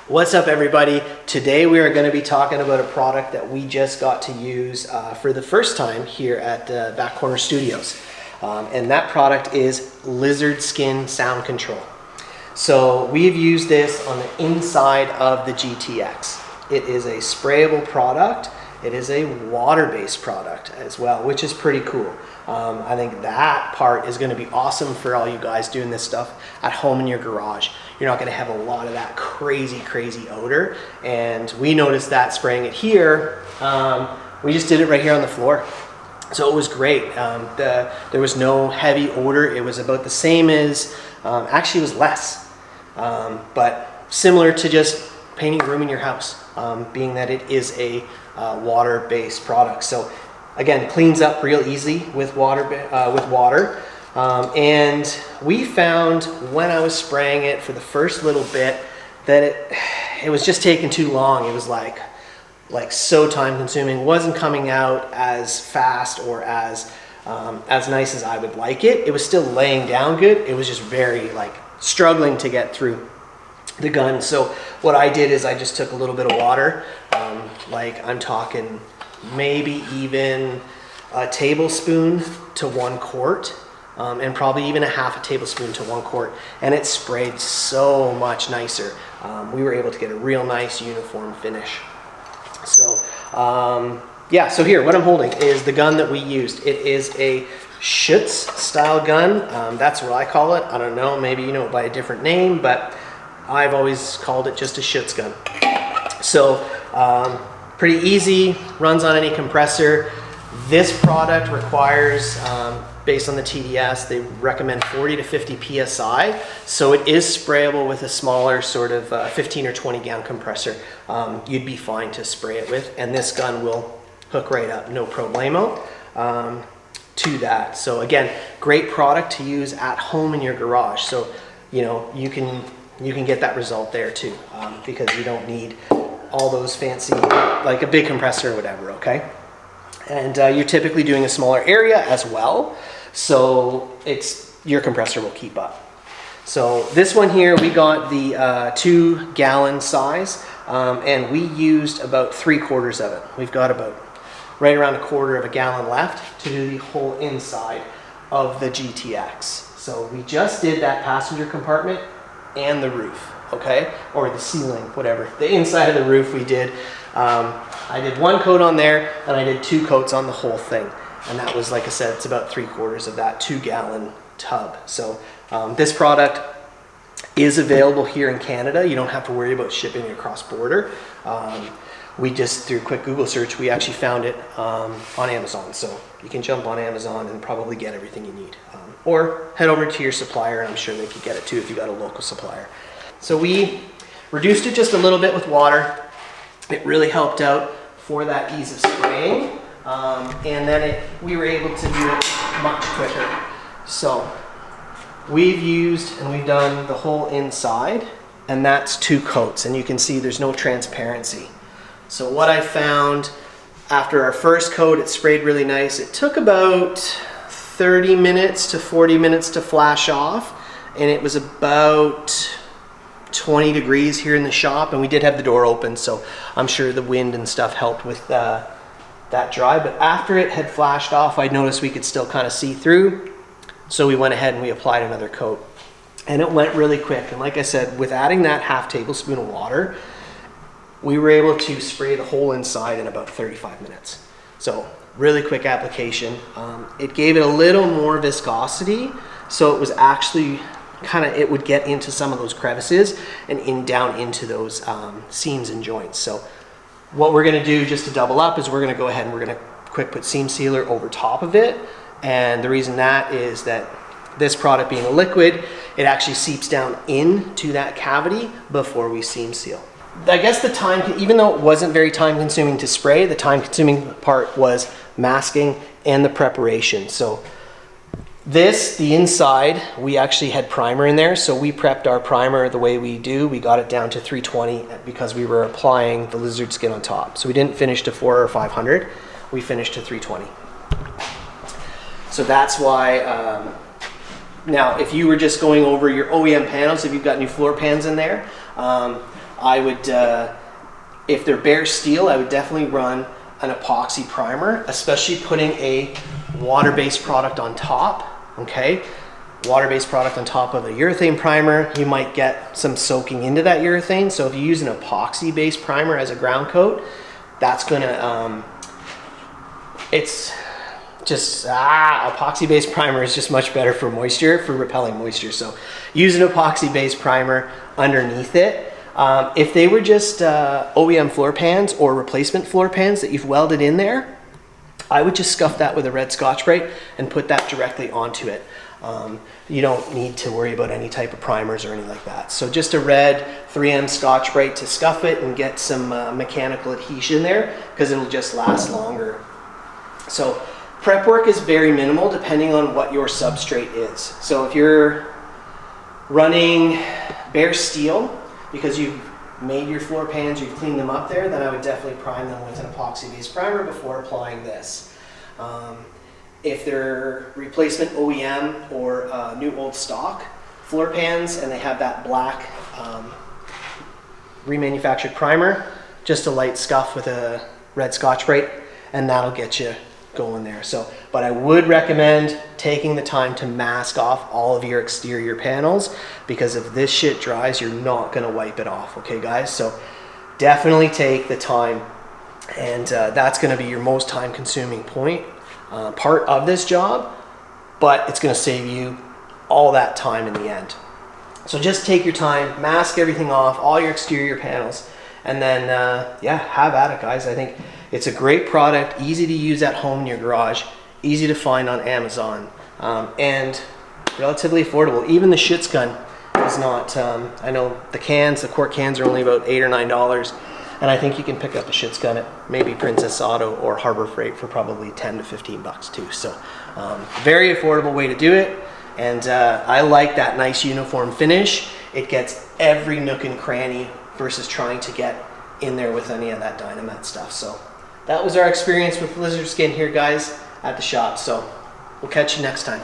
What's up, everybody? Today we are going to be talking about a product that we just got to use for the first time here at Back Corner Studios. And that product is lizard skin sound control. So we've used this on the inside of the GTX. It is a sprayable product. It is a water-based product as well, which is pretty cool. I think that part is going to be awesome for all you guys doing this stuff at home in your garage. You're not going to have a lot of that crazy odor. And we noticed that spraying it here. We just did it right here on the floor. So it was great. There was no heavy odor. It was about the same as, actually it was less, but similar to just painting a room in your house, being that it is a water-based product. So again, cleans up real easy with water. And we found when I was spraying it for the first little bit that it was just taking too long. It was like so time consuming, wasn't coming out as fast or as nice as I would like it. It was still laying down good. It was just very struggling to get through the gun. So what I did is I just took a little bit of water, I'm talking maybe even a tablespoon to 1 quart, and probably even a half a tablespoon to 1 quart, and it sprayed so much nicer. We were able to get a real nice uniform finish. So yeah, so here what I'm holding is the gun that we used. It is a Schutz style gun. That's what I call it. I don't know, maybe you know it by a different name, but I've always called it just a Schutz gun. So pretty easy, runs on any compressor. This product requires, based on the TDS, they recommend 40 to 50 PSI. So it is sprayable with a smaller sort of 15 or 20 gallon compressor. You'd be fine to spray it with, and this gun will hook right up, no problemo, to that. So again, great product to use at home in your garage. So, you know, you can get that result there too, because you don't need all those fancy, like a big compressor or whatever, okay? And you're typically doing a smaller area as well, so your compressor will keep up. So this one here, we got the 2 gallon size, and we used about 3/4 of it. We've got about right around 1/4 of a gallon left to do the whole inside of the GTX. So we just did that passenger compartment and the roof, okay? Or the ceiling, whatever. The inside of the roof we did. I did 1 coat on there, and I did 2 coats on the whole thing. And that was, like I said, it's about 3/4 of that 2 gallon tub. So this product is available here in Canada. You don't have to worry about shipping it across border. We just, through a quick Google search, we actually found it on Amazon. So you can jump on Amazon and probably get everything you need. Or head over to your supplier, and I'm sure they could get it too if you got a local supplier. So we reduced it just a little bit with water. It really helped out for that ease of spraying. And then we were able to do it much quicker. So we've used and we've done the whole inside, and that's 2 coats. And you can see there's no transparency. So what I found after our first coat, it sprayed really nice. It took about 30 minutes to 40 minutes to flash off, and it was about 20 degrees here in the shop, and we did have the door open, so I'm sure the wind and stuff helped with that dry. But after it had flashed off, I noticed we could still kind of see through, so we went ahead and we applied another coat, and it went really quick. And like I said, with adding that half tablespoon of water, we were able to spray the whole inside in about 35 minutes. So really quick application. It gave it a little more viscosity, so it was actually it would get into some of those crevices and down into those seams and joints. So what we're gonna do, just to double up, is we're gonna go ahead and we're gonna quick put seam sealer over top of it. And the reason that is that this product being a liquid, it actually seeps down into that cavity before we seam seal. I guess the time, even though it wasn't very time consuming to spray, the time consuming part was masking and the preparation. So the inside, we actually had primer in there, so we prepped our primer the way we do. We got it down to 320 because we were applying the lizard skin on top. So we didn't finish to 400 or 500, we finished to 320. So that's why, now if you were just going over your OEM panels, if you've got new floor pans in there, I would, if they're bare steel, I would definitely run an epoxy primer, especially putting a water-based product on top, okay? Water-based product on top of a urethane primer, you might get some soaking into that urethane. So if you use an epoxy-based primer as a ground coat, that's gonna, it's just, epoxy-based primer is just much better for moisture, for repelling moisture. So use an epoxy-based primer underneath it. If they were just OEM floor pans or replacement floor pans that you've welded in there, I would just scuff that with a red Scotch-Brite and put that directly onto it. You don't need to worry about any type of primers or anything like that. So just a red 3M Scotch-Brite to scuff it and get some mechanical adhesion there, because it'll just last longer. So prep work is very minimal depending on what your substrate is. So if you're running bare steel, because you've made your floor pans, you've cleaned them up there, then I would definitely prime them with an epoxy-based primer before applying this. If they're replacement OEM or new old stock floor pans and they have that black remanufactured primer, just a light scuff with a red Scotch-Brite, and that'll get you going there. So, but I would recommend taking the time to mask off all of your exterior panels, because if this shit dries, you're not gonna wipe it off, okay guys? So definitely take the time, and that's gonna be your most time consuming part of this job, but it's gonna save you all that time in the end. So just take your time, mask everything off, all your exterior panels, and then yeah, have at it guys. I think it's a great product, easy to use at home in your garage, easy to find on Amazon, and relatively affordable. Even the Schutz gun is not, I know the cans, the quart cans are only about $8 or $9, and I think you can pick up a Schutz gun at maybe Princess Auto or Harbor Freight for probably 10 to 15 bucks too. So very affordable way to do it. And I like that nice uniform finish. It gets every nook and cranny versus trying to get in there with any of that Dynamat stuff. So that was our experience with Lizard Skin here guys at the shop. So we'll catch you next time.